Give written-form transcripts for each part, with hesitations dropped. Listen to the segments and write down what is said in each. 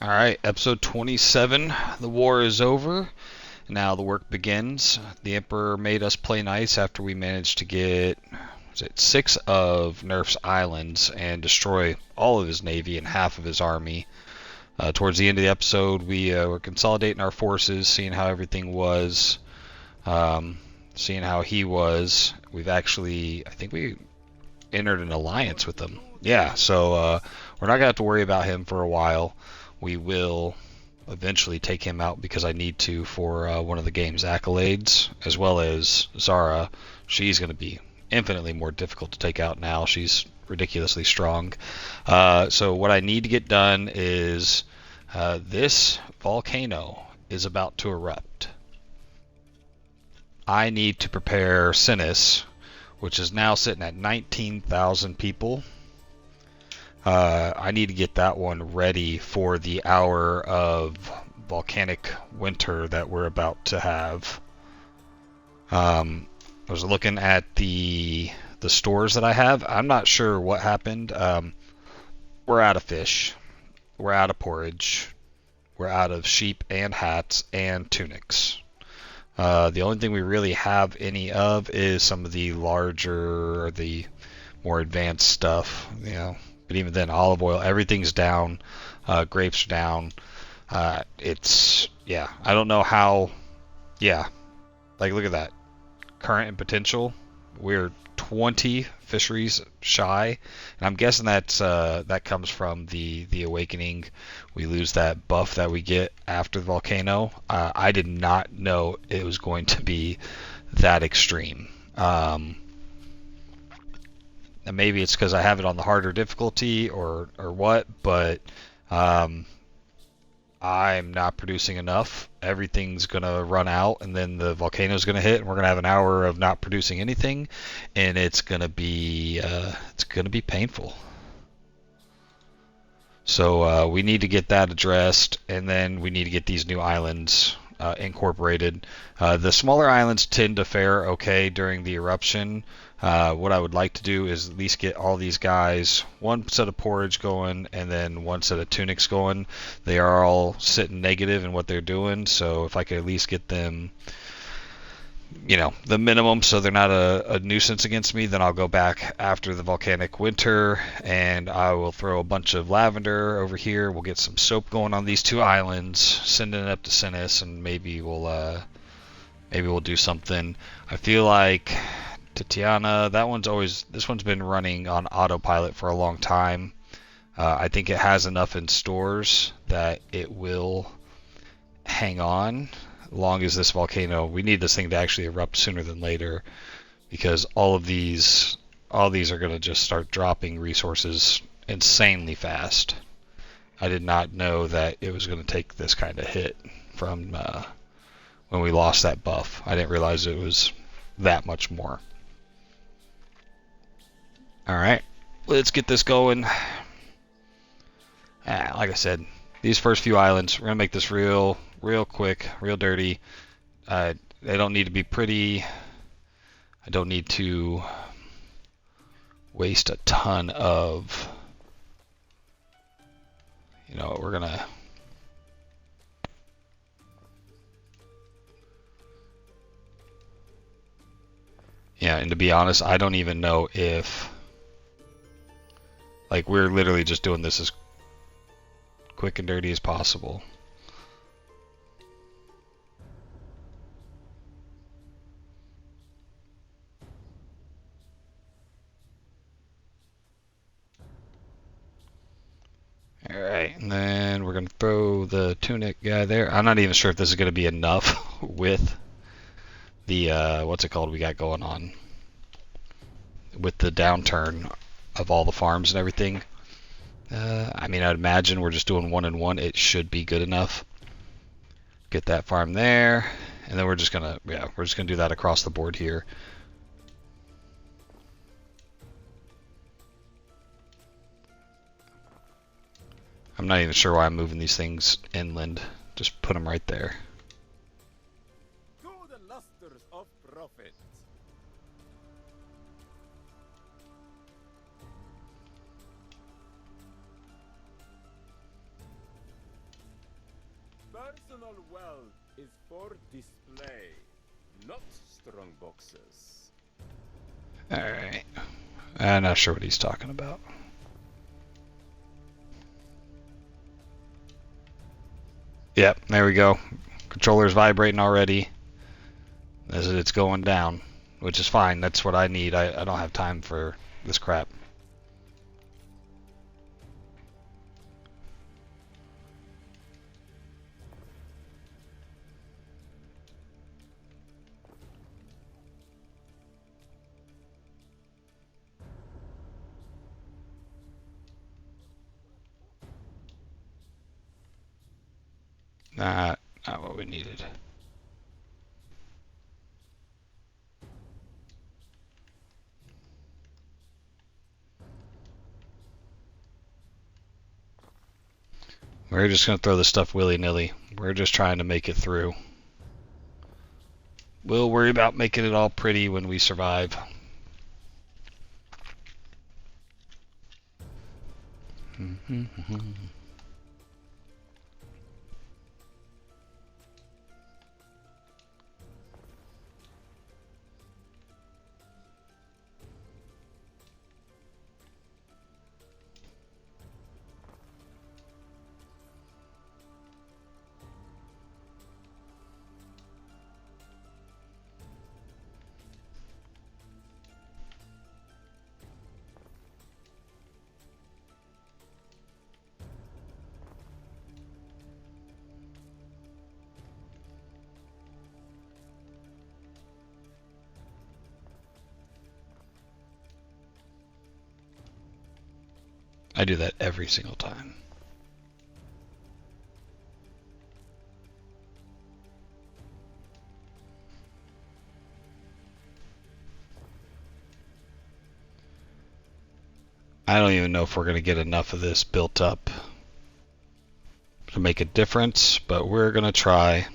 Alright, episode 27. The war is over. Now the work begins. The Emperor made us play nice after we managed to get, was it 6 of Nerf's islands and destroy all of his navy and half of his army. Towards the end of the episode, we were consolidating our forces, seeing how everything was, seeing how he was. We've actually, I think we entered an alliance with him. Yeah, so we're not going to have to worry about him for a while. We will eventually take him out because I need to for one of the game's accolades, as well as Zara. She's going to be infinitely more difficult to take out now. She's ridiculously strong. So what I need to get done is this volcano is about to erupt. I need to prepare Cinis, which is now sitting at 19,000 people. I need to get that one ready for the hour of volcanic winter that we're about to have. I was looking at the stores that I have. I'm not sure what happened. We're out of fish. We're out of porridge. We're out of sheep and hats and tunics. The only thing we really have any of is some of the larger or the more advanced stuff, But even then, olive oil, everything's down. Grapes are down. I don't know how. Yeah, like look at that. Current and potential, we're 20 fisheries shy, and I'm guessing that comes from the awakening. We lose that buff that we get after the volcano. I did not know it was going to be that extreme. And maybe it's because I have it on the harder difficulty or what, but I'm not producing enough. Everything's gonna run out, and then the volcano's gonna hit, and we're gonna have an hour of not producing anything, and it's gonna be painful. So we need to get that addressed, and then we need to get these new islands incorporated. The smaller islands tend to fare okay during the eruption. What I would like to do is at least get all these guys one set of porridge going and then one set of tunics going. They are all sitting negative in what they're doing, so if I could at least get them, the minimum so they're not a nuisance against me, then I'll go back after the volcanic winter and I will throw a bunch of lavender over here. We'll get some soap going on these two islands, send it up to Cinis, and maybe we'll do something. I feel like Tatiana, this one's been running on autopilot for a long time. I think it has enough in stores that it will hang on as long as this volcano. We need this thing to actually erupt sooner than later, because all these are going to just start dropping resources insanely fast. I did not know that it was going to take this kind of hit from when we lost that buff. I didn't realize it was that much more. Alright, let's get this going. Like I said, these first few islands, we're going to make this real quick, real dirty. They don't need to be pretty. I don't need to waste a ton of, we're going to... Yeah, and to be honest, I don't even know if... Like, we're literally just doing this as quick and dirty as possible. Alright, and then we're going to throw the tunic guy there. I'm not even sure if this is going to be enough with the, what's it called we got going on. With the downturn of all the farms and everything. I'd imagine we're just doing 1 and 1. It should be good enough. Get that farm there, and then we're just gonna do that across the board here. I'm not even sure why I'm moving these things inland. Just put them right there. To the lusters of profit. Personal wealth is for display, not strong boxes. Alright. I'm not sure what he's talking about. Yep, there we go. Controller's vibrating already as it's going down, which is fine. That's what I need. I don't have time for this crap. Not what we needed. We're just going to throw this stuff willy-nilly. We're just trying to make it through. We'll worry about making it all pretty when we survive. I do that every single time. I don't even know if we're going to get enough of this built up to make a difference, but we're going to try.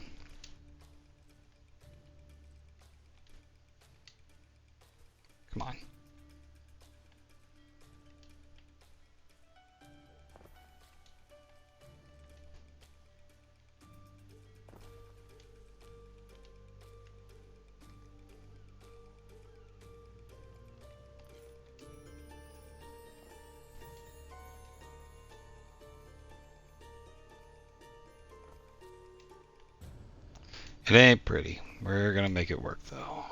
Come on. It ain't pretty. We're gonna make it work though.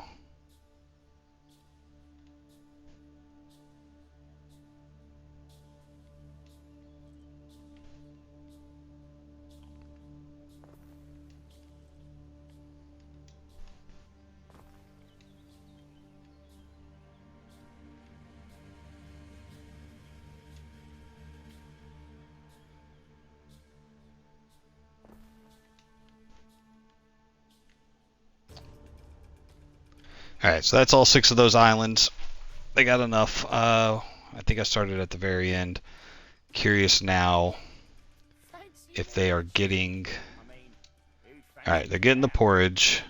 Alright, so that's all 6 of those islands. They got enough. I think I started at the very end. Curious now if they are getting... Alright, they're getting the porridge.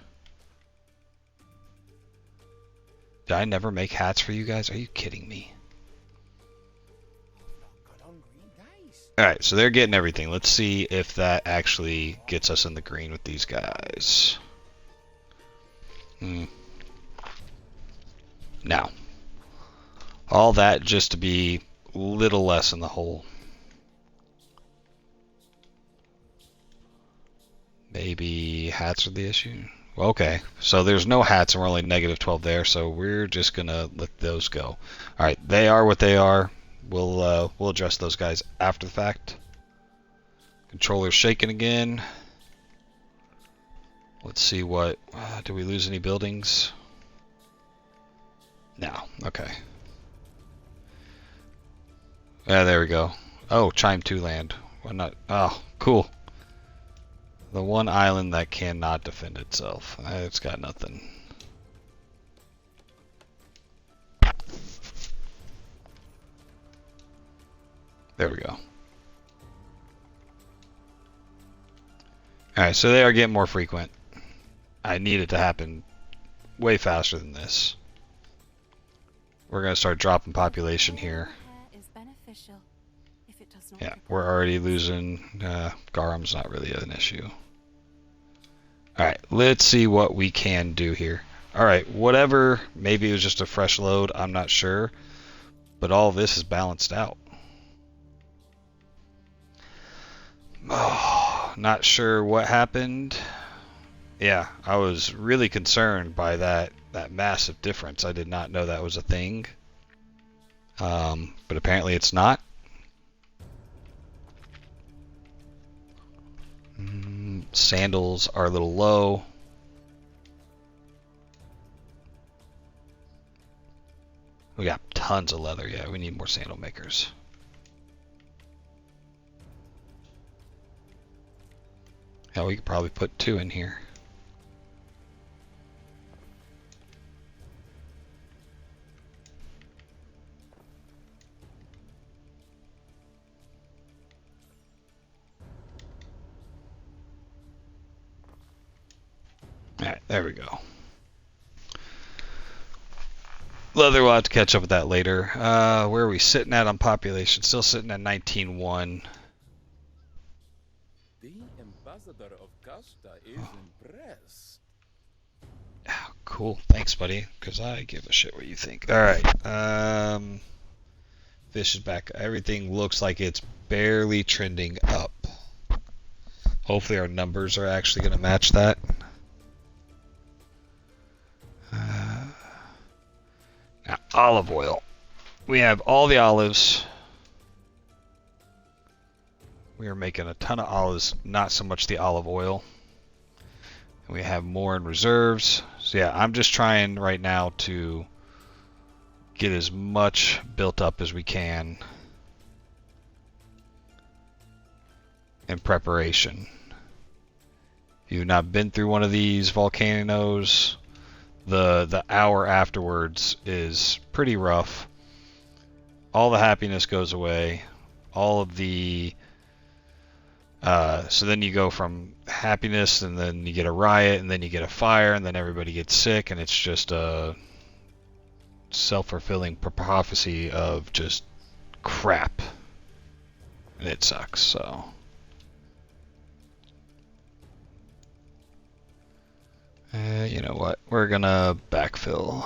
Did I never make hats for you guys? Are you kidding me? Alright, so they're getting everything. Let's see if that actually gets us in the green with these guys. No. All that just to be a little less in the hole. Maybe hats are the issue? Well, okay, so there's no hats and we're only negative 12 there, so we're just going to let those go. Alright, they are what they are. We'll address those guys after the fact. Controller's shaking again. Let's see what... did we lose any buildings? No. Okay. Yeah, there we go. Oh, Chime 2 land. Why not? Oh, cool. The one island that cannot defend itself. It's got nothing. There we go. Alright, so they are getting more frequent. I need it to happen way faster than this. We're going to start dropping population here. Yeah, we're already losing. Garam's not really an issue. Alright, let's see what we can do here. Alright, whatever. Maybe it was just a fresh load. I'm not sure. But all this is balanced out. Oh, not sure what happened. Yeah, I was really concerned by that massive difference. I did not know that was a thing. But apparently it's not. Sandals are a little low. We got tons of leather. Yeah, we need more sandal makers. Yeah, we could probably put 2 in here. Alright, there we go. Leather, we'll have to catch up with that later. Where are we sitting at on population? Still sitting at 19.1. The ambassador of Kashta is impressed. Oh, cool. Thanks, buddy. Because I give a shit what you think. Alright. Fish is back. Everything looks like it's barely trending up. Hopefully our numbers are actually going to match that. Now, olive oil. We have all the olives. We are making a ton of olives, not so much the olive oil. And we have more in reserves. So yeah, I'm just trying right now to get as much built up as we can in preparation. If you've not been through one of these volcanoes, the hour afterwards is pretty rough. All the happiness goes away. All of the so then you go from happiness, and then you get a riot, and then you get a fire, and then everybody gets sick, and it's just a self-fulfilling prophecy of just crap, and it sucks. So you know what? We're gonna backfill.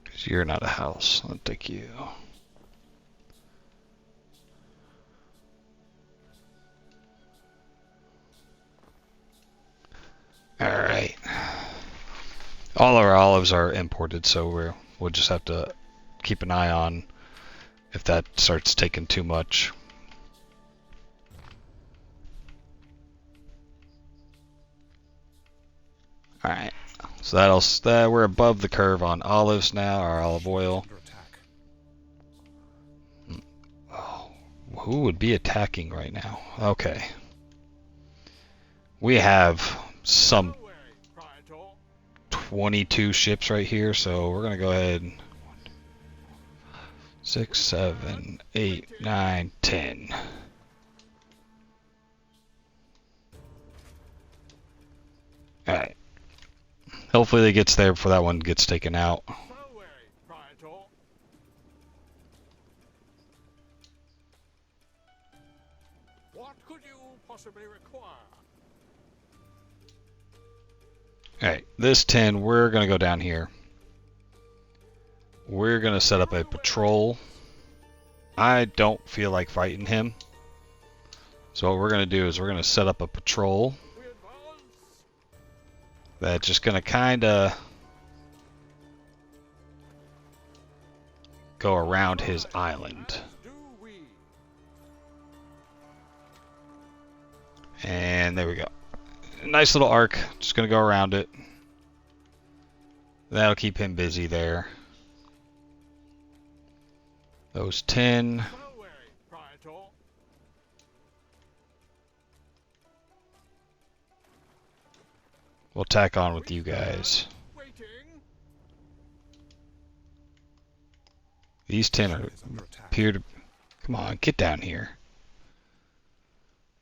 Because you're not a house. I'll take you. Alright. All our olives are imported, so we'll just have to keep an eye on if that starts taking too much. Alright, so we're above the curve on olives now, our olive oil. Oh, who would be attacking right now? Okay. We have some 22 ships right here, so we're going to go ahead. 6, 7, 8, 9, 10. Alright. Hopefully it gets there before that one gets taken out. What could you possibly require? Alright, this 10, we're going to go down here. We're going to set up a patrol. I don't feel like fighting him. So what we're going to do is we're going to set up a patrol. That's just going to kind of go around his island. And there we go. Nice little arc. Just going to go around it. That'll keep him busy there. Those 10. We'll tack on with you guys. These 10 appear to... Come on, get down here.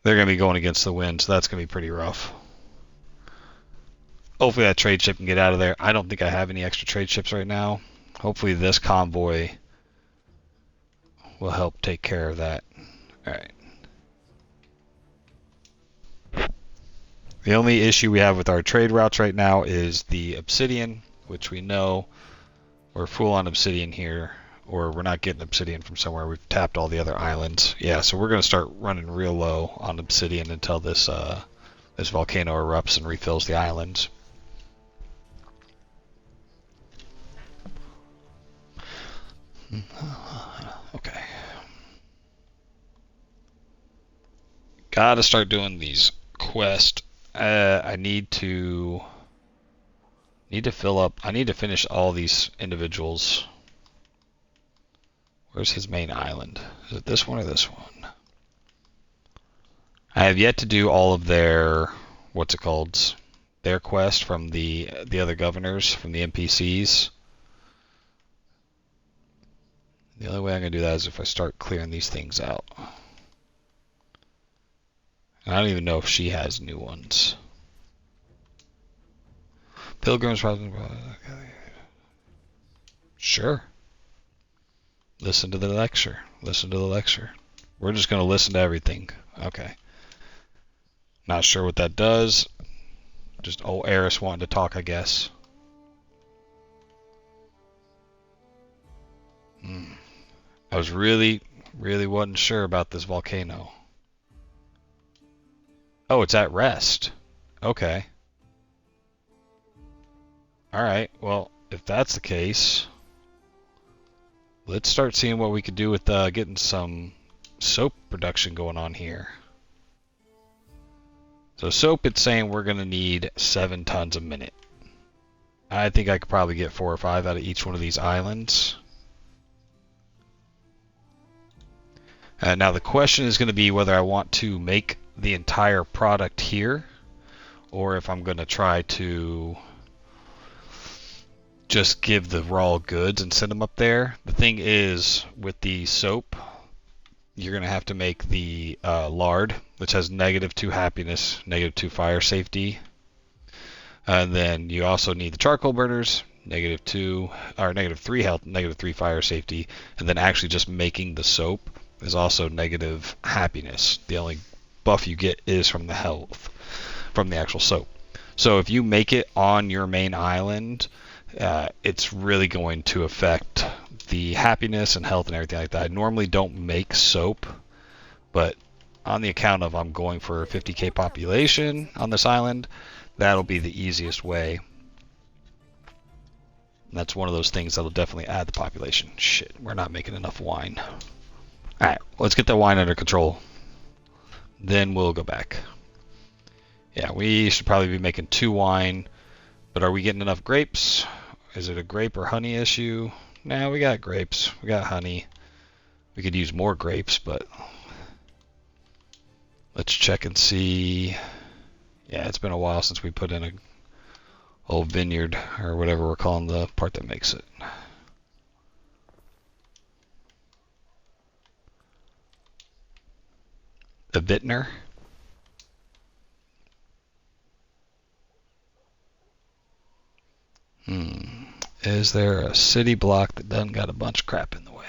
They're going to be going against the wind, so that's going to be pretty rough. Hopefully that trade ship can get out of there. I don't think I have any extra trade ships right now. Hopefully this convoy will help take care of that. Alright. The only issue we have with our trade routes right now is the obsidian, which we know we're full on obsidian here, or we're not getting obsidian from somewhere. We've tapped all the other islands. Yeah, so we're going to start running real low on obsidian until this this volcano erupts and refills the islands. Okay. Gotta start doing these quests. I need to fill up. I need to finish all these individuals. Where's his main island? Is it this one or this one? I have yet to do all of their, what's it called? Their quest from the other governors, from the NPCs. The only way I'm going to do that is if I start clearing these things out. And I don't even know if she has new ones. Pilgrims. Sure. Listen to the lecture. Listen to the lecture. We're just going to listen to everything. Okay. Not sure what that does. Just old Eris wanting to talk, I guess. I was really wasn't sure about this volcano. Oh, it's at rest. Okay. Alright, well, if that's the case, let's start seeing what we could do with getting some soap production going on here. So soap, it's saying we're going to need 7 tons a minute. I think I could probably get 4 or 5 out of each one of these islands. Now the question is going to be whether I want to make the entire product here, or if I'm going to try to just give the raw goods and send them up there. The thing is, with the soap, you're going to have to make the lard, which has -2 happiness, -2 fire safety. And then you also need the charcoal burners, -2 or -3 health, -3 fire safety, and then actually just making the soap is also negative happiness. The only buff you get is from the health, from the actual soap. So if you make it on your main island, it's really going to affect the happiness and health and everything like that. I normally don't make soap, but on the account of I'm going for a 50k population on this island, that'll be the easiest way. And that's one of those things that'll definitely add the population. Shit, we're not making enough wine. Alright, let's get that wine under control. Then we'll go back. Yeah, we should probably be making 2 wine. But are we getting enough grapes? Is it a grape or honey issue? Nah, we got grapes. We got honey. We could use more grapes, but let's check and see. Yeah, it's been a while since we put in a old vineyard, or whatever we're calling the part that makes it. A vintner. Is there a city block that doesn't got a bunch of crap in the way?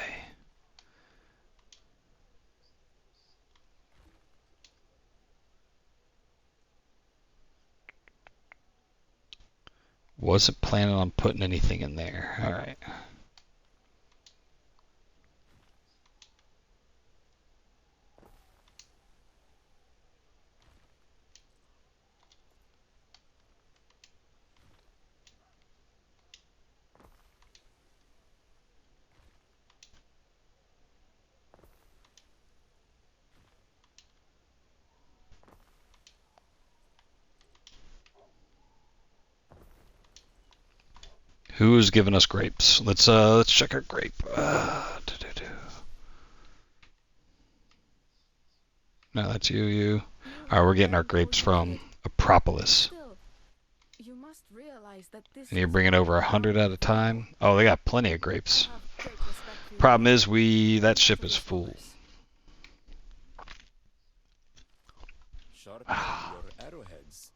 Wasn't planning on putting anything in there. Alright. Who's giving us grapes? Let's check our grape. No, that's you. Alright, we're getting our grapes from Acropolis. And you're bringing over 100 at a time? Oh, they got plenty of grapes. Problem is, that ship is full. Your arrowheads.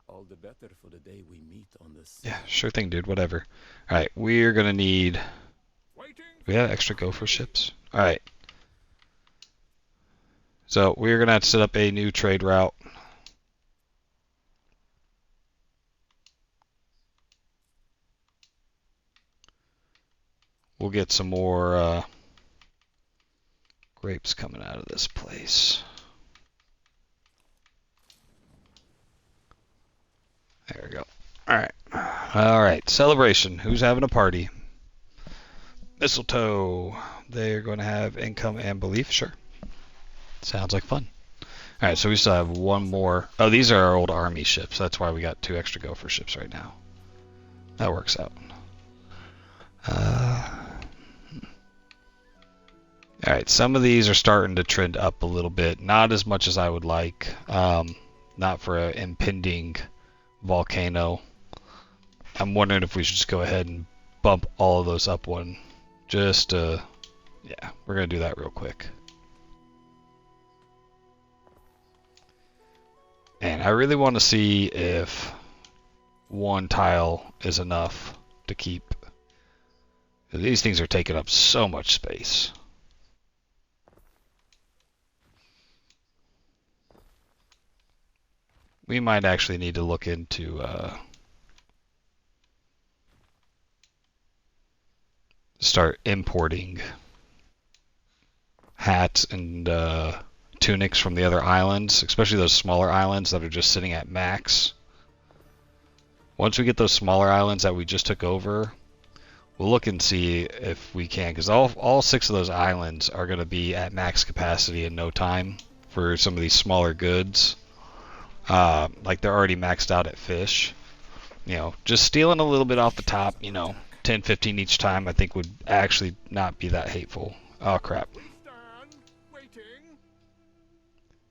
All the better for the day we meet on the sea. Yeah, sure thing, dude. Whatever. Alright, we're gonna need... Do we have extra gopher ships? Alright. So we're going to have to set up a new trade route. We'll get some more grapes coming out of this place. There we go. Alright. Alright. Celebration. Who's having a party? Mistletoe. They're going to have income and belief. Sure. Sounds like fun. Alright, so we still have one more. Oh, these are our old army ships. That's why we got 2 extra gopher ships right now. That works out. Alright, some of these are starting to trend up a little bit. Not as much as I would like. Not for an impending volcano. I'm wondering if we should just go ahead and bump all of those up one. Just, yeah, we're going to do that real quick. And I really want to see if one tile is enough to keep. These things are taking up so much space. We might actually need to look into start importing hats and tunics from the other islands, especially those smaller islands that are just sitting at max. Once we get those smaller islands that we just took over, we'll look and see if we can, because all 6 of those islands are going to be at max capacity in no time for some of these smaller goods. Like they're already maxed out at fish. You know, just stealing a little bit off the top, 10, 15 each time, I think would actually not be that hateful. Oh, crap.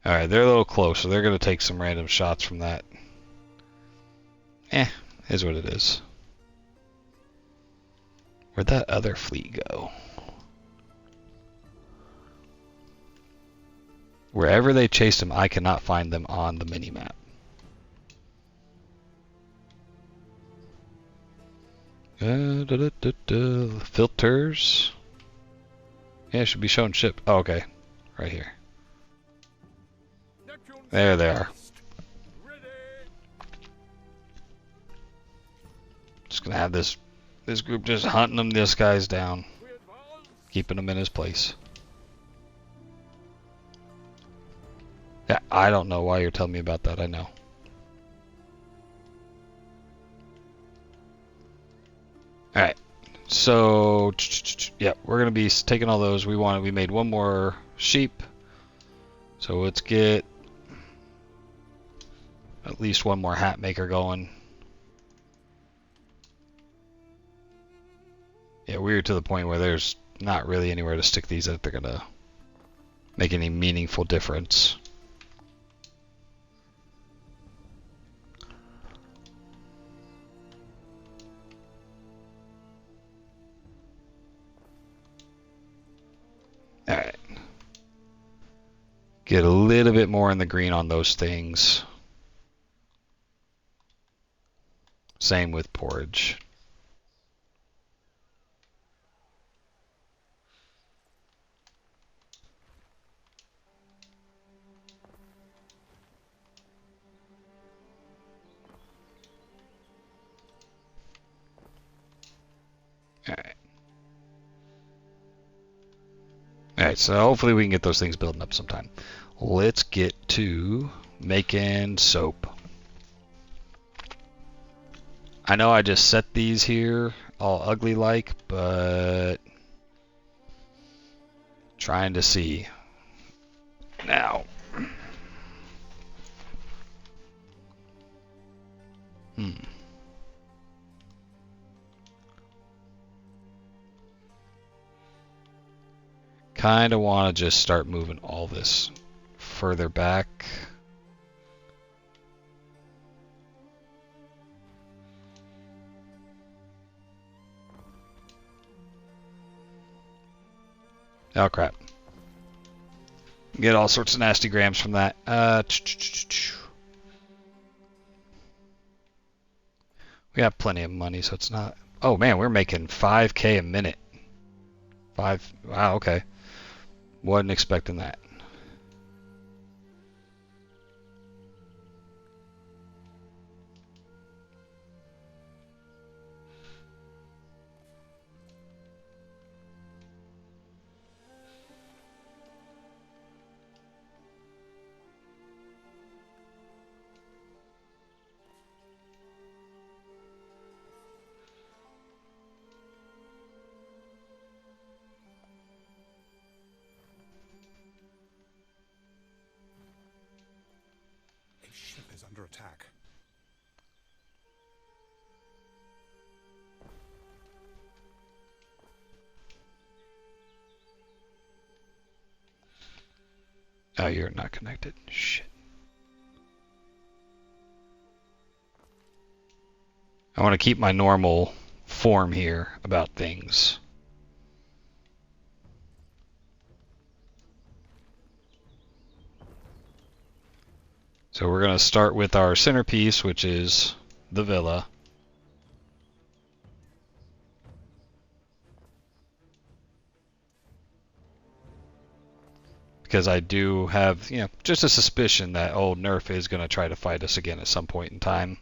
Alright, they're a little close, so they're going to take some random shots from that. Is what it is. Where'd that other fleet go? Wherever they chased them, I cannot find them on the mini-map. Filters. Yeah, it should be showing ship. Oh, okay. Right here. There they are. Just gonna have this group just hunting this guy's down. Keeping him in his place. Yeah, I don't know why you're telling me about that, I know. Alright, so, yeah, we're going to be taking all those. We made one more sheep. So let's get at least one more hat maker going. Yeah, we're to the point where there's not really anywhere to stick these that they're going to make any meaningful difference. Alright. Get a little bit more in the green on those things. Same with porridge. Alright. Alright, so hopefully we can get those things building up sometime. Let's get to making soap. I know I just set these here all ugly like, but trying to see. Now. Kind of want to just start moving all this further back. Oh crap. Get all sorts of nasty grams from that. We have plenty of money, so it's not... Oh man, we're making 5K a minute. Wow, okay. Wasn't expecting that. attack. Oh, you're not connected. Shit. I want to keep my normal form here about things. So we're going to start with our centerpiece, which is the villa. Because I do have, just a suspicion that old Nerf is going to try to fight us again at some point in time.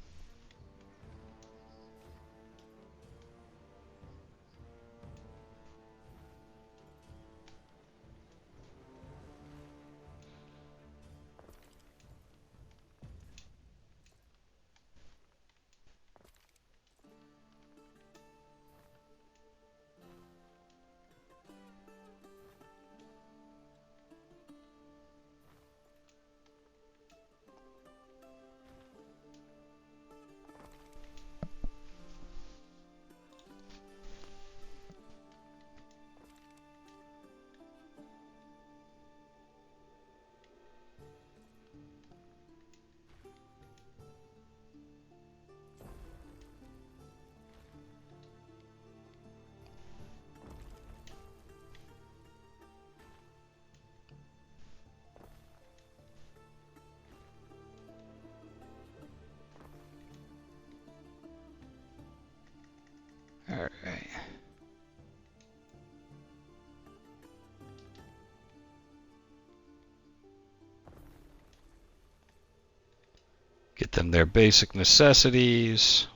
Alright. Get them their basic necessities.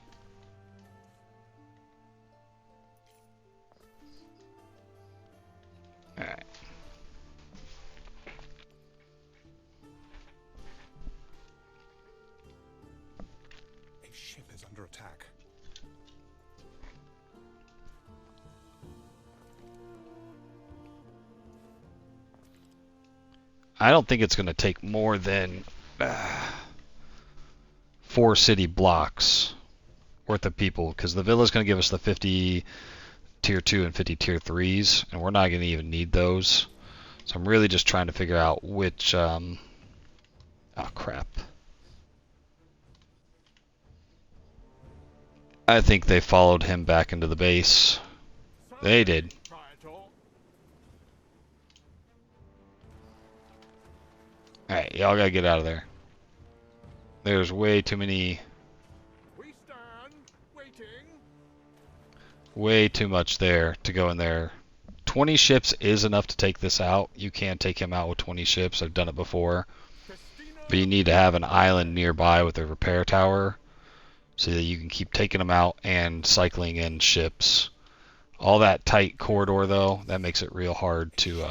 Alright. A ship is under attack. I don't think it's going to take more than 4 city blocks worth of people, because the villa's going to give us the 50 tier 2 and 50 tier 3s, and we're not going to even need those. So I'm really just trying to figure out which... oh, crap. I think they followed him back into the base. They did. Alright, y'all gotta get out of there. There's way too many... We stand waiting. Way too much there to go in there. 20 ships is enough to take this out. You can take him out with 20 ships. I've done it before. But you need to have an island nearby with a repair tower so that you can keep taking them out and cycling in ships. All that tight corridor, though, that makes it real hard to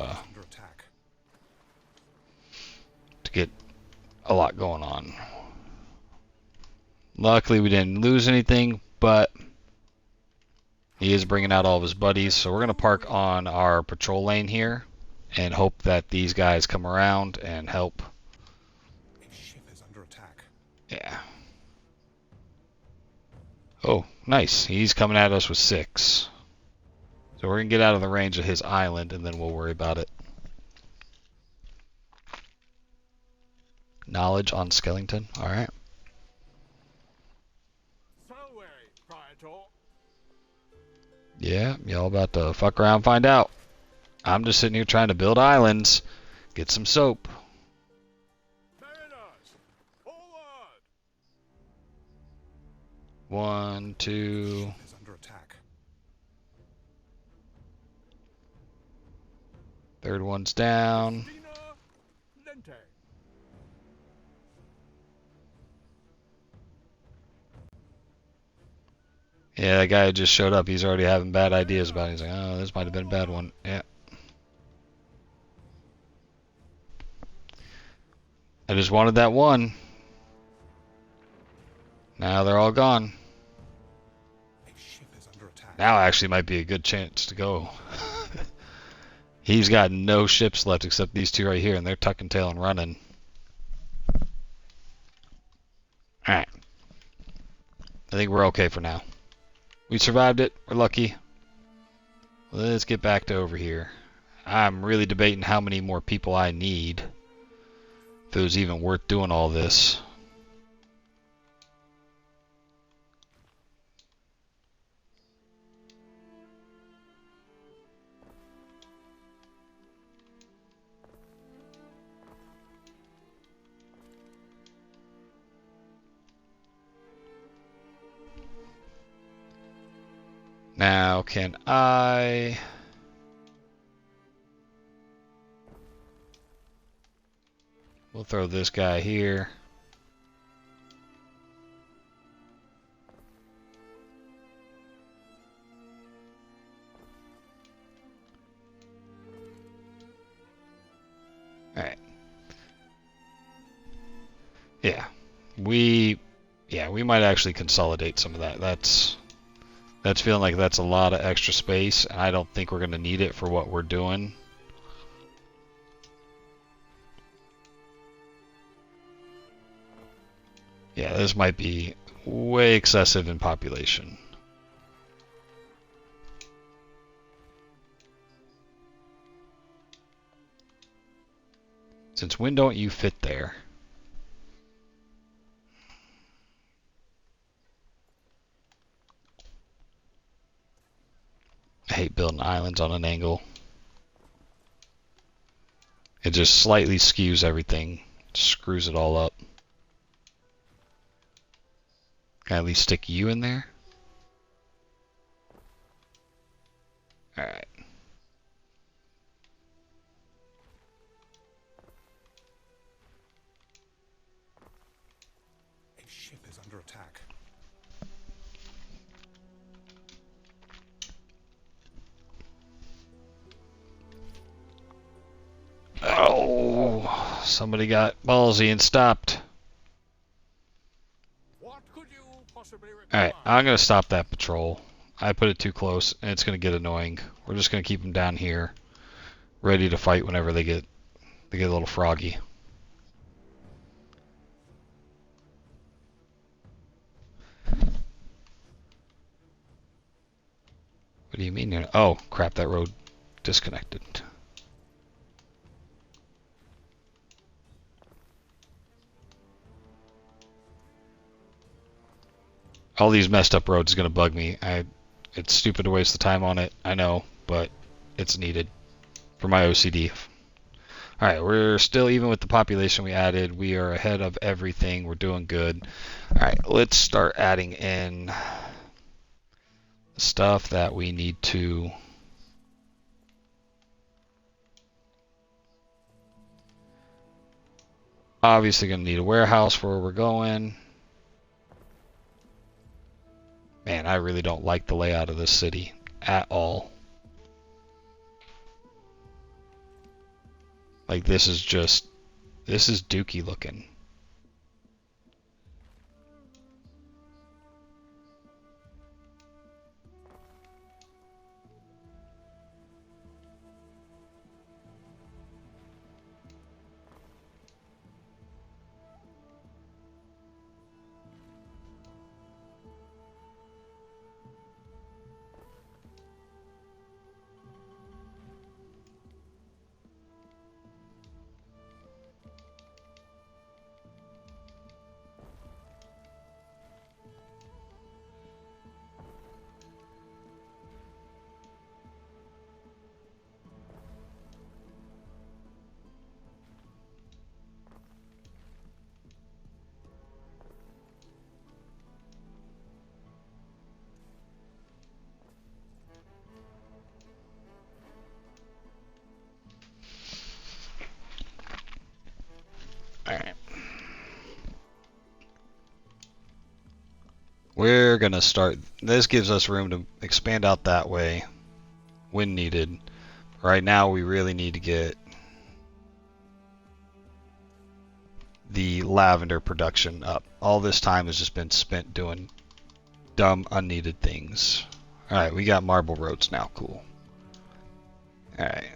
get a lot going on. Luckily, we didn't lose anything, but he is bringing out all of his buddies. So we're going to park on our patrol lane here and hope that these guys come around and help. A ship is under attack. Yeah. Oh, nice. He's coming at us with 6. So we're going to get out of the range of his island, and then we'll worry about it. Knowledge on Skellington. All right. Yeah, y'all about to fuck around and find out. I'm just sitting here trying to build islands, get some soap. One, two. Third one's down. Yeah, that guy who just showed up, he's already having bad ideas about it. He's like, oh, this might have been a bad one. Yeah. I just wanted that one. Now they're all gone. Now actually might be a good chance to go. He's got no ships left except these 2 right here, and they're tucking tail and running. Alright. I think we're okay for now. We survived it. We're lucky. Let's get back to over here. I'm really debating how many more people I need. If it was even worth doing all this. Now, can I... We'll throw this guy here. Alright. Yeah, we might actually consolidate some of that. That's feeling like that's a lot of extra space, and I don't think we're going to need it for what we're doing. Yeah, this might be way excessive in population. Since when don't you fit there? I hate building islands on an angle. It just slightly skews everything, screws it all up. Can I at least stick you in there? Alright. A ship is under attack. Oh, somebody got ballsy and stopped. What could you possibly Alright, require? I'm going to stop that patrol. I put it too close, and it's going to get annoying. We're just going to keep them down here, ready to fight whenever they get a little froggy. What do you mean? Oh, crap, that road disconnected. All these messed up roads is going to bug me. It's stupid to waste the time on it, I know, but it's needed for my OCD. Alright, we're still, even with the population we added, we are ahead of everything. We're doing good. Alright, let's start adding in stuff that we need to... Obviously going to need a warehouse where we're going. Man, I really don't like the layout of this city at all. Like, this is dookie looking. Alright. We're going to start... This gives us room to expand out that way when needed. Right now, we really need to get the lavender production up. All this time has just been spent doing dumb, unneeded things. Alright, we got marble roads now. Cool. Alright.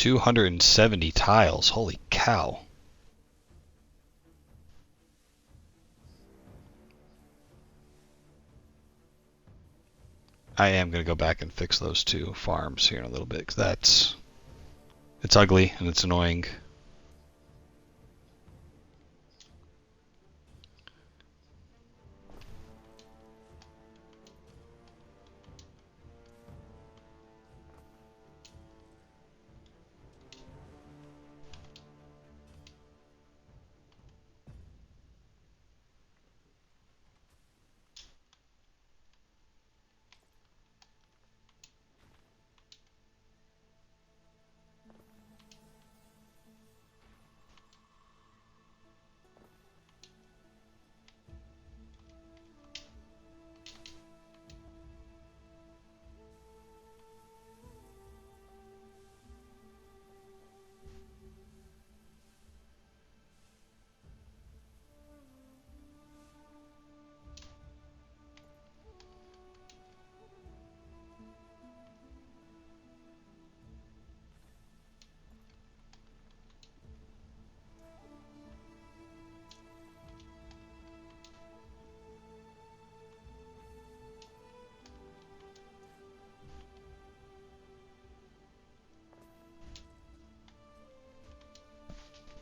270 tiles. Holy cow. I am going to go back and fix those two farms here in a little bit, because it's ugly and it's annoying.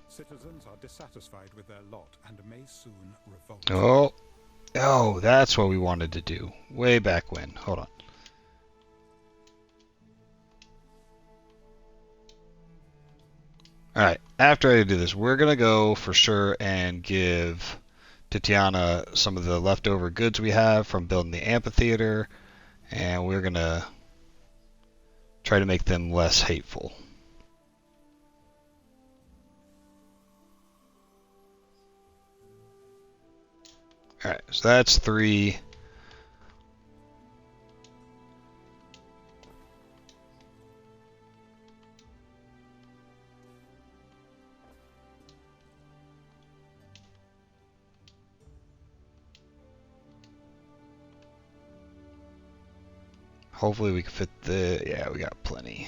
Citizens are dissatisfied with their lot and may soon revolt. Oh, that's what we wanted to do. Way back when. Hold on. Alright, after I do this, we're going to go for sure and give Tatiana some of the leftover goods we have from building the amphitheater, and we're going to try to make them less hateful. Alright, so that's 3. Hopefully we can fit the... Yeah, we got plenty.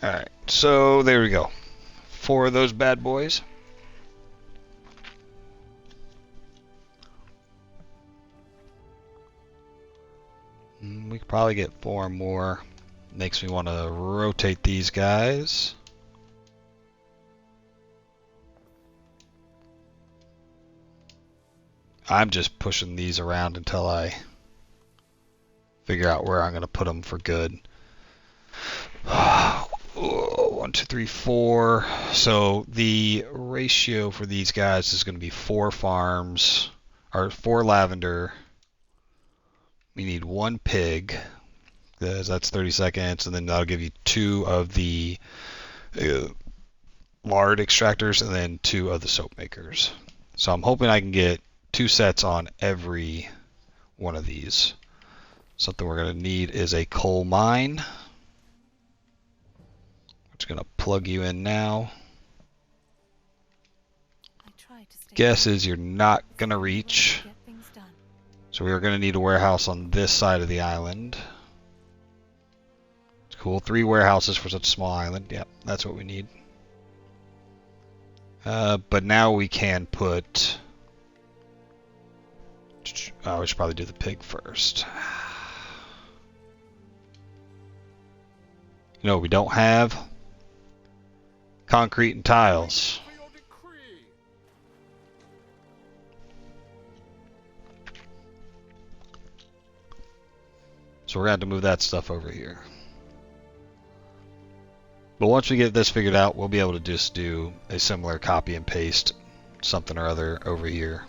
Alright, so there we go. 4 of those bad boys. We could probably get 4 more. Makes me want to rotate these guys. I'm just pushing these around until I figure out where I'm going to put them for good. 1, 2, 3, 4. So the ratio for these guys is going to be 4 farms, or 4 lavender. We need 1 pig, because that's 30 seconds, and then that'll give you 2 of the lard extractors, and then 2 of the soap makers. So I'm hoping I can get 2 sets on every one of these. Something we're going to need is a coal mine. Just going to plug you in now. Guess is you're not going to reach. So we are going to need a warehouse on this side of the island. It's cool. 3 warehouses for such a small island. Yep, that's what we need. But now we can put... Oh, we should probably do the pig first. You know what we don't have? Concrete and tiles. So we're going to have to move that stuff over here. But once we get this figured out, we'll be able to just do a similar copy and paste something or other over here.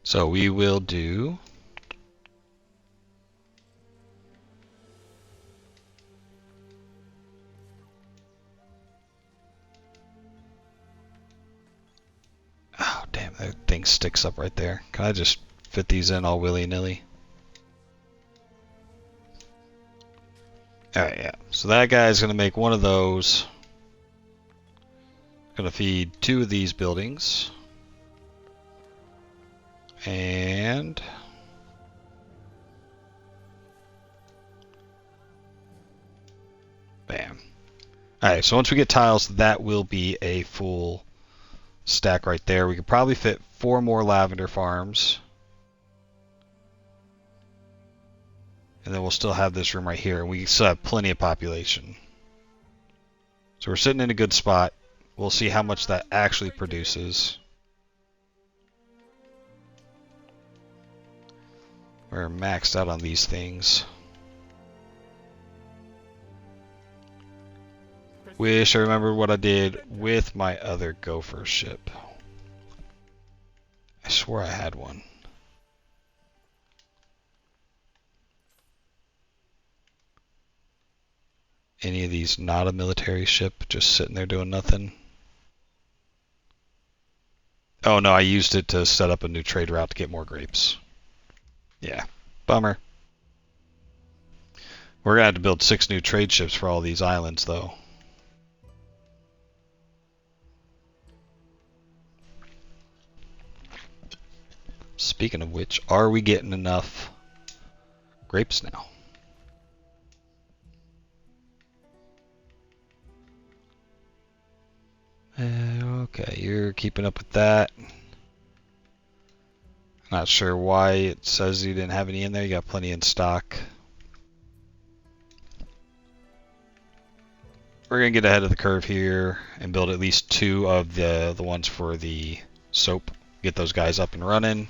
So we will do... Oh, damn, that thing sticks up right there. Can I just fit these in all willy-nilly? Alright, yeah. So that guy's going to make one of those. Going to feed 2 of these buildings. And... bam. Alright, so once we get tiles, that will be a full stack right there. We could probably fit 4 more lavender farms. And then we'll still have this room right here. And we still have plenty of population. So we're sitting in a good spot. We'll see how much that actually produces. We're maxed out on these things. Wish I remembered what I did with my other gopher ship. I swore I had one. Any of these not a military ship, just sitting there doing nothing? Oh no, I used it to set up a new trade route to get more grapes. Yeah, bummer. We're gonna have to build 6 new trade ships for all these islands though. Speaking of which, are we getting enough grapes now? Okay, you're keeping up with that. Not sure why it says you didn't have any in there. You got plenty in stock. We're gonna get ahead of the curve here and build at least 2 of the ones for the soap. Get those guys up and running.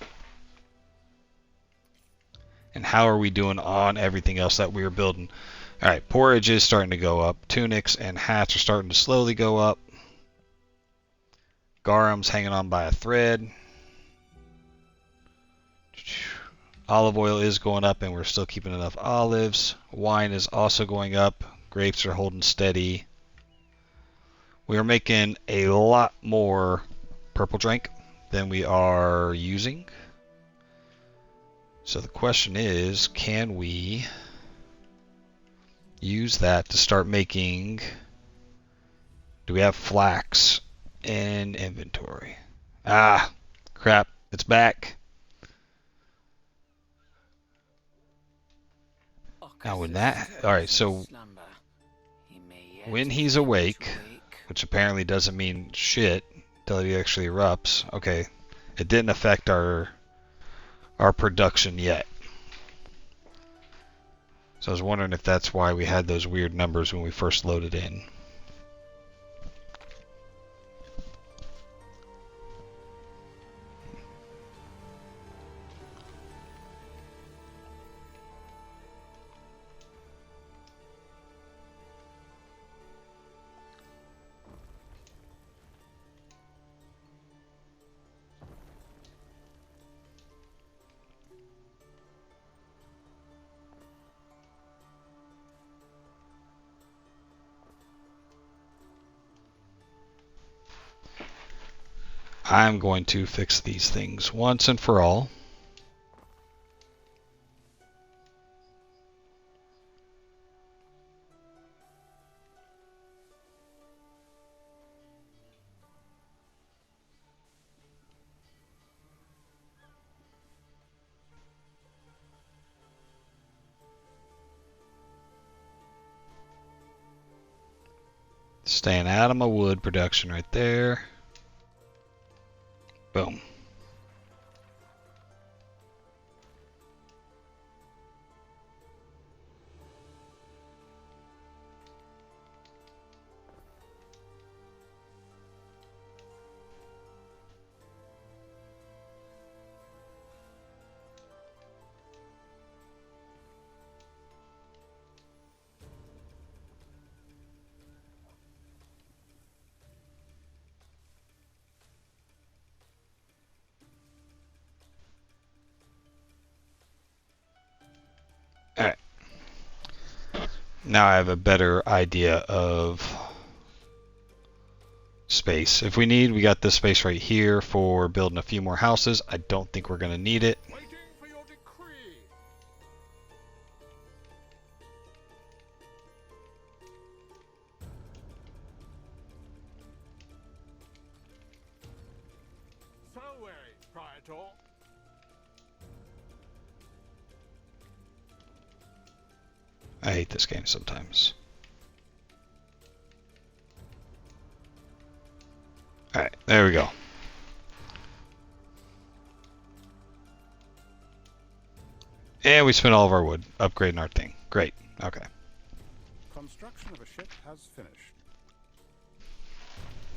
And how are we doing on everything else that we were building? Alright, porridge is starting to go up. Tunics and hats are starting to slowly go up. Garam's hanging on by a thread. Olive oil is going up and we're still keeping enough olives. Wine is also going up. Grapes are holding steady. We are making a lot more purple drink than we are using. So the question is, can we use that to start making... do we have flax in inventory? Ah, crap, it's back. Now when that... alright, so when he's awake, which apparently doesn't mean shit until he actually erupts. Okay, it didn't affect our production yet. So I was wondering if that's why we had those weird numbers when we first loaded in. I'm going to fix these things once and for all. Staying out of my wood production right there. Boom. Alright. Now I have a better idea of space. If we need, we got this space right here for building a few more houses. I don't think we're going to need it. Waiting for your decree. I hate this game sometimes. Alright, there we go. And we spent all of our wood upgrading our thing. Great. Okay. Construction of a ship has finished.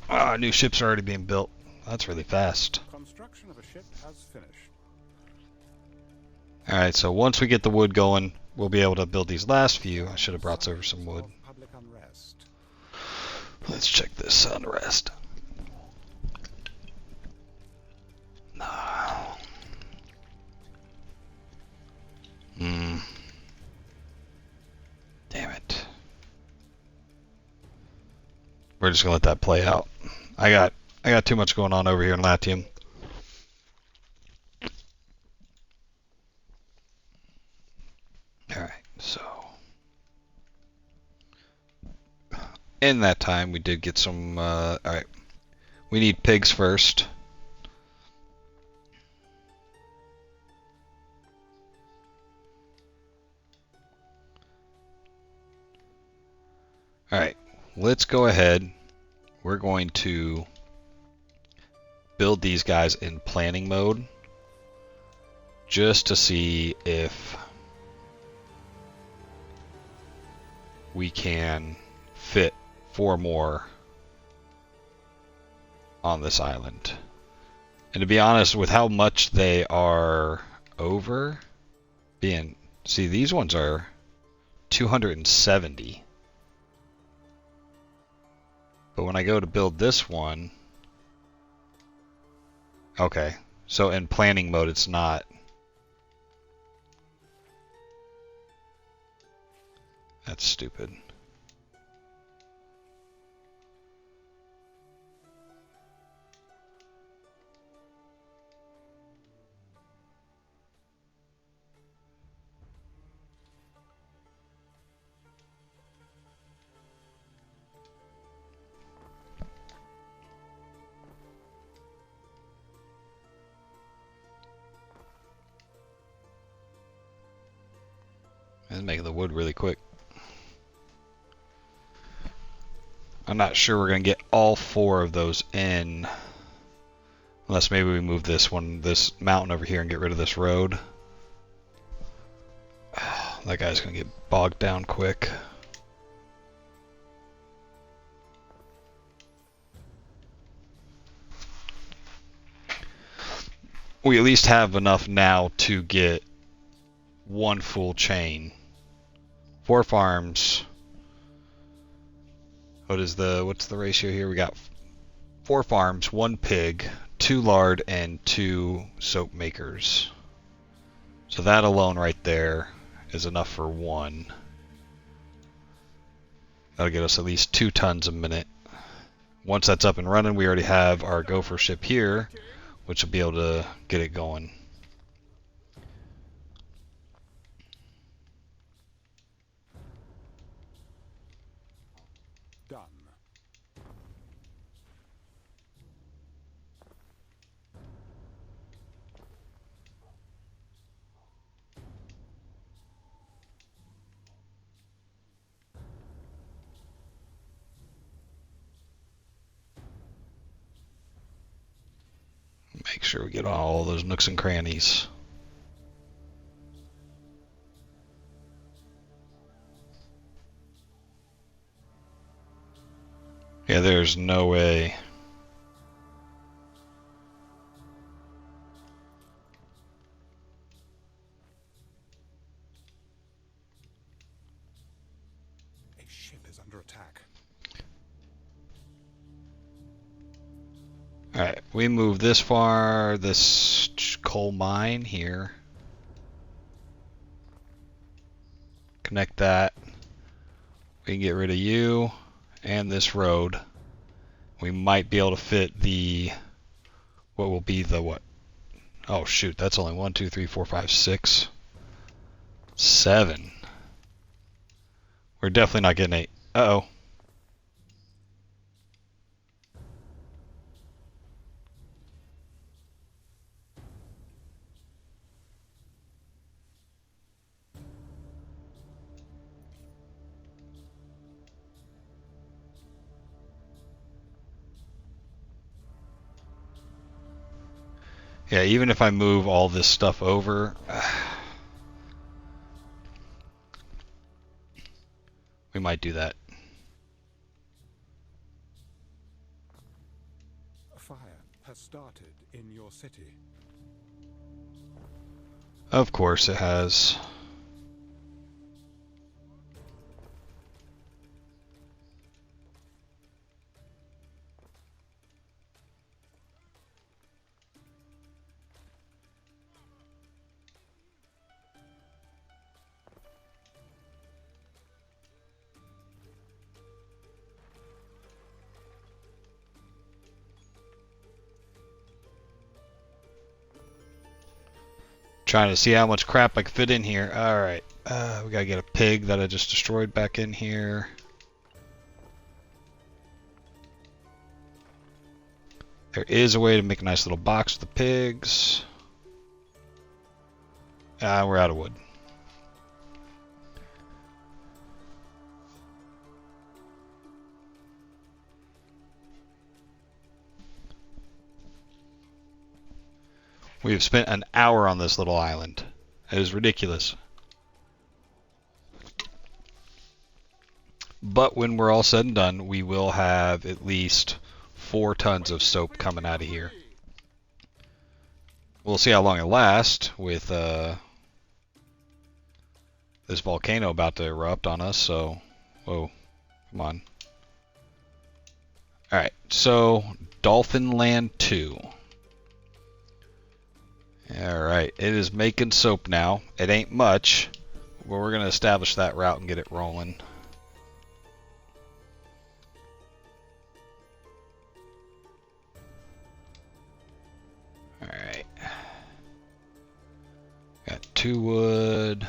Ah, new ships are already being built. That's really fast. Construction of a ship has finished. Alright, so once we get the wood going, we'll be able to build these last few. I should have brought over some wood. Public unrest. Let's check this unrest. No. Damn it. We're just gonna let that play out. I got too much going on over here in Latium. Alright, so in that time we did get some alright. We need pigs first. Alright, let's go ahead. We're going to build these guys in planning mode just to see if we can fit 4 more on this island. And to be honest, with how much they are over, see, these ones are 270. But when I go to build this one, okay, so in planning mode it's not. That's stupid. And making the wood really quick. I'm not sure we're going to get all 4 of those in. Unless maybe we move this mountain over here and get rid of this road. That guy's going to get bogged down quick. We at least have enough now to get 1 full chain. 4 farms. What's the ratio here? We got 4 farms, 1 pig, 2 lard, and 2 soap makers. So that alone right there is enough for 1. That'll get us at least 2 tons a minute. Once that's up and running, we already have our gopher ship here, which will be able to get it going. Done. Make sure we get all those nooks and crannies. Yeah, there's no way. A ship is under attack. Alright, we move this far, this coal mine here. Connect that. We can get rid of you and this road. We might be able to fit what will be the what? Oh shoot, that's only 1, 2, 3, 4, 5, 6, 7. We're definitely not getting 8. Uh-oh. Yeah, even if I move all this stuff over, we might do that. A fire has started in your city. Of course it has. Trying to see how much crap I can fit in here. Alright. We gotta get a pig that I just destroyed back in here. There is a way to make a nice little box with the pigs. We're out of wood. We have spent an hour on this little island. It is ridiculous. But when we're all said and done, we will have at least 4 tons of soap coming out of here. We'll see how long it lasts with this volcano about to erupt on us, so... Whoa. Come on. Alright, so Dolphin Land 2. Alright, it is making soap now. It ain't much, but we're going to establish that route and get it rolling. Alright. Got 2 wood.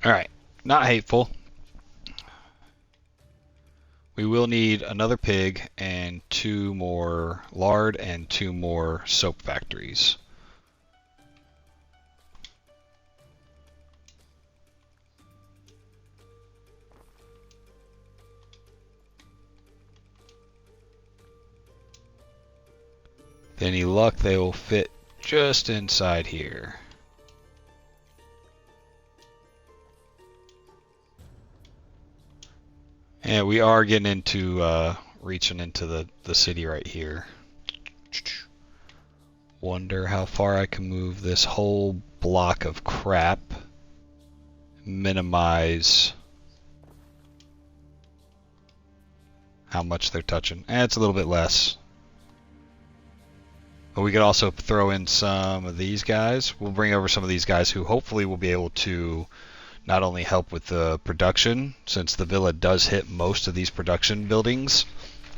Alright, not hateful. We will need another pig and 2 more lard and 2 more soap factories. With any luck, they will fit just inside here. Yeah, we are getting into reaching into the city right here. Wonder how far I can move this whole block of crap. Minimize how much they're touching. It's a little bit less. But we could also throw in some of these guys. We'll bring over some of these guys who hopefully will be able to not only help with the production, since the villa does hit most of these production buildings,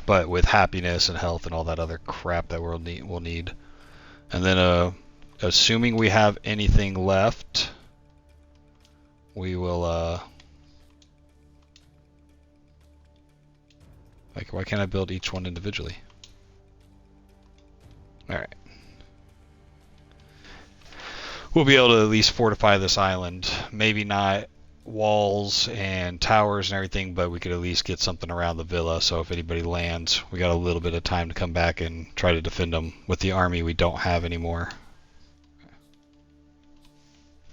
but with happiness and health and all that other crap that we'll need. And then, assuming we have anything left, we will, like, why can't I build each one individually? Alright. We'll be able to at least fortify this island. Maybe not walls and towers and everything, but we could at least get something around the villa, so if anybody lands, we got a little bit of time to come back and try to defend them with the army we don't have anymore.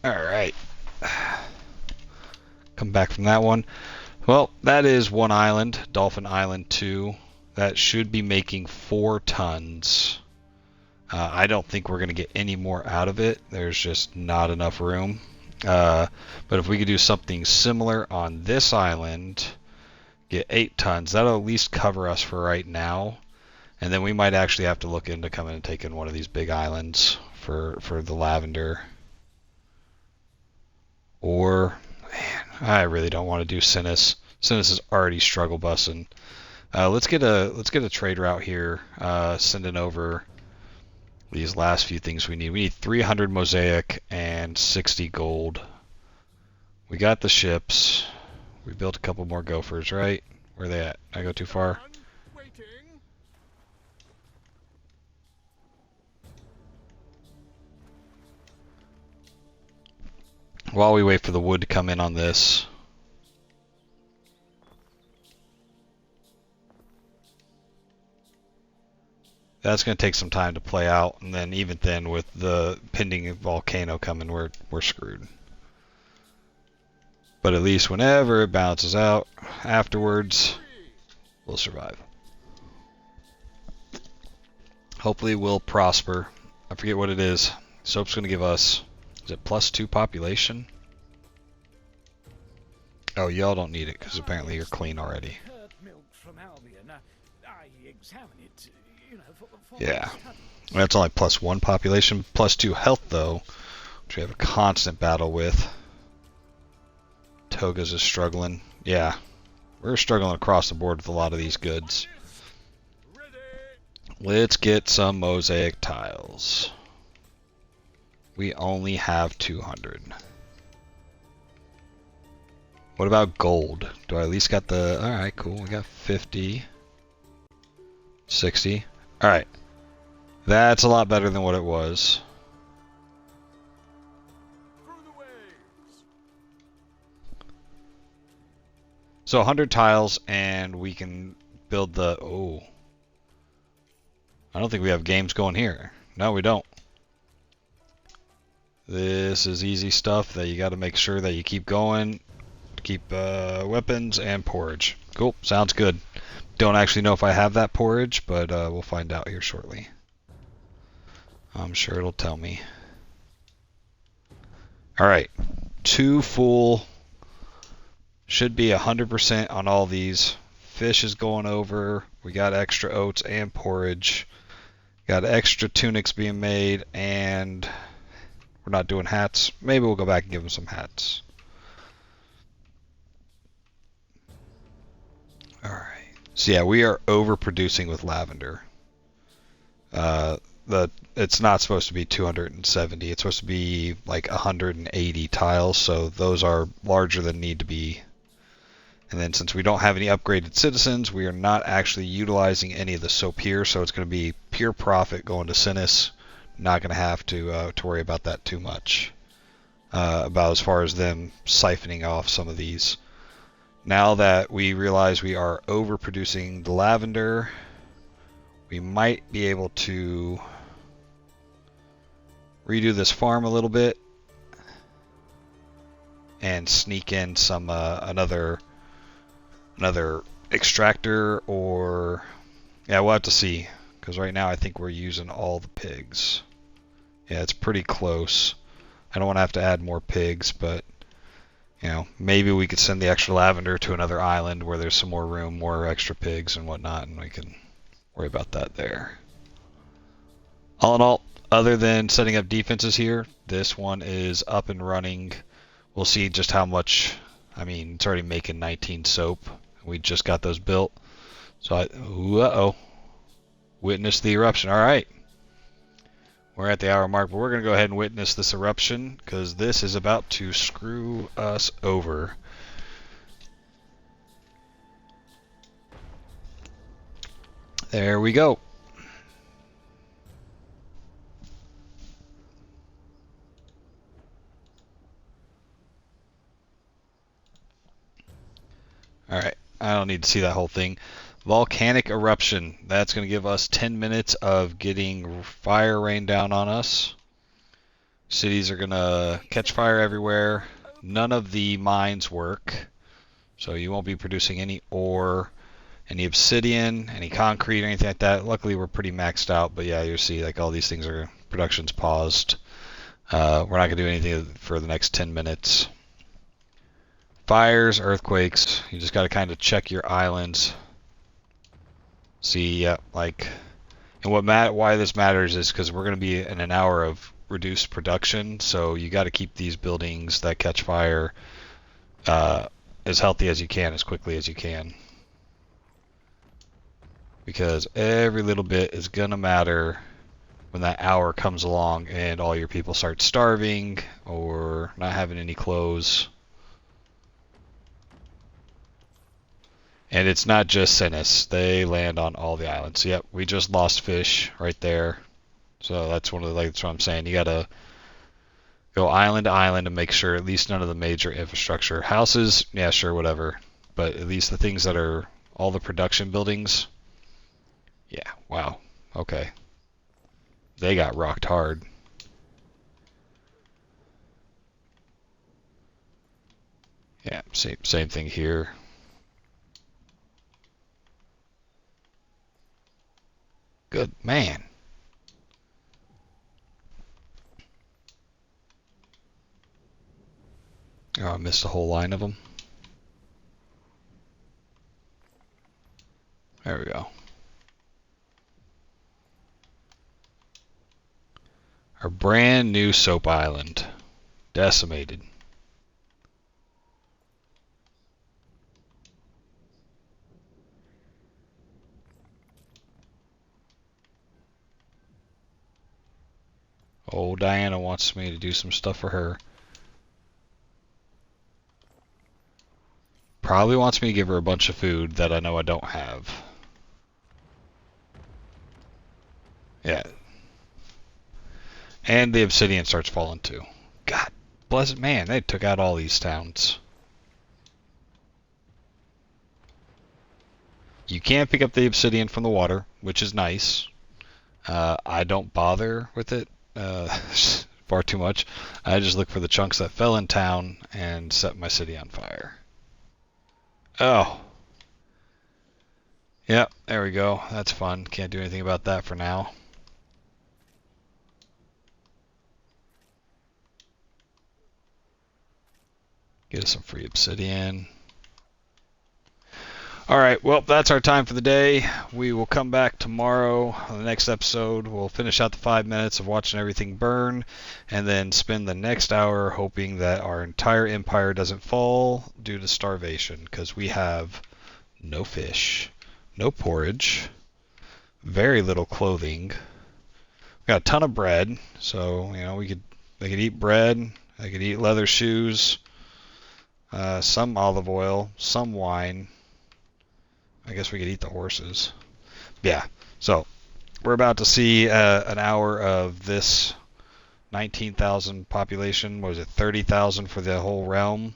Alright. Come back from that one. Well, that is one island, Dolphin Island 2. That should be making 4 tons. I don't think we're going to get any more out of it. There's just not enough room. But if we could do something similar on this island, get 8 tons, that'll at least cover us for right now. And then we might actually have to look into coming and taking one of these big islands for the lavender. Or, man, I really don't want to do Cinis. Cinis is already struggle bussing. Let's get a trade route here, sending over these last few things we need. We need 300 mosaic and 60 gold. We got the ships. We built a couple more gophers, right? Where are they at? I go too far? While we wait for the wood to come in on this. That's going to take some time to play out, and then even then, with the pending volcano coming, we're screwed. But at least whenever it balances out, afterwards, we'll survive. Hopefully we'll prosper. I forget what it is. Soap's going to give us, is it +2 population? Oh, y'all don't need it, because apparently you're clean already. Yeah. That's only +1 population. +2 health, though, which we have a constant battle with. Toga's is struggling. Yeah. We're struggling across the board with a lot of these goods. Let's get some mosaic tiles. We only have 200. What about gold? Do I at least got the... Alright, cool. We got 50. 60. Alright. That's a lot better than what it was. So 100 tiles and we can build the... Oh. I don't think we have games going here. No, we don't. This is easy stuff that you got to make sure that you keep going. Keep weapons and porridge. Cool, sounds good. Don't actually know if I have that porridge, but we'll find out here shortly. I'm sure it'll tell me. Alright, 2 full. Should be 100% on all these. Fish is going over. We got extra oats and porridge. Got extra tunics being made, and we're not doing hats. Maybe we'll go back and give them some hats. Alright. So yeah, we are overproducing with lavender. It's not supposed to be 270. It's supposed to be like 180 tiles, so those are larger than need to be. And then since we don't have any upgraded citizens, we are not actually utilizing any of the soap here, so it's going to be pure profit going to Cinis. Not going to have to worry about that too much. About as far as them siphoning off some of these. Now that we realize we are overproducing the lavender, we might be able to redo this farm a little bit and sneak in some another extractor, or yeah, we'll have to see, because right now I think we're using all the pigs. Yeah, it's pretty close. I don't want to have to add more pigs, but you know, maybe we could send the extra lavender to another island where there's some more room, more extra pigs and whatnot, and we can worry about that there. All in all, other than setting up defenses here, this one is up and running. We'll see just how much. I mean, it's already making 19 soap. We just got those built. So uh-oh. Witness the eruption. All right. We're at the hour mark, but we're going to go ahead and witness this eruption, because this is about to screw us over. There we go. Alright, I don't need to see that whole thing. Volcanic eruption. That's going to give us 10 minutes of getting fire rain down on us. Cities are going to catch fire everywhere. None of the mines work. So you won't be producing any ore, any obsidian, any concrete, or anything like that. Luckily, we're pretty maxed out. But yeah, you see like all these things are, production's paused. We're not going to do anything for the next 10 minutes. Fires, earthquakes, you just got to kind of check your islands. See, yeah, like, and why this matters is because we're going to be in an hour of reduced production, so you got to keep these buildings that catch fire as healthy as you can, as quickly as you can. Because every little bit is going to matter when that hour comes along and all your people start starving or not having any clothes. And it's not just Cinis. They land on all the islands. Yep, we just lost fish right there. So that's that's what I'm saying. You gotta go island to island and make sure at least none of the major infrastructure. Houses, yeah, sure, whatever. But at least the things that are all the production buildings. Yeah, wow. Okay. They got rocked hard. Yeah, same thing here. Good man. Oh, I missed a whole line of them. There we go. Our brand new soap island. Decimated. Oh, Diana wants me to do some stuff for her. Probably wants me to give her a bunch of food that I know I don't have. Yeah. And the obsidian starts falling too. God bless it, man. They took out all these towns. You can pick up the obsidian from the water, which is nice. I don't bother with it far too much. I just look for the chunks that fell in town and set my city on fire. Oh. Yep, there we go. That's fun. Can't do anything about that for now. Get us some free obsidian. Alright, well, that's our time for the day. We will come back tomorrow on the next episode. We'll finish out the 5 minutes of watching everything burn, and then spend the next hour hoping that our entire empire doesn't fall due to starvation, because we have no fish, no porridge, very little clothing. We got a ton of bread, so you know they could eat bread, they could eat leather shoes, some olive oil, some wine. I guess we could eat the horses. Yeah, so we're about to see an hour of this 19,000 population. What was it, 30,000 for the whole realm?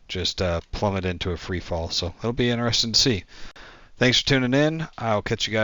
Just plummet into a free fall. So it'll be interesting to see. Thanks for tuning in. I'll catch you guys.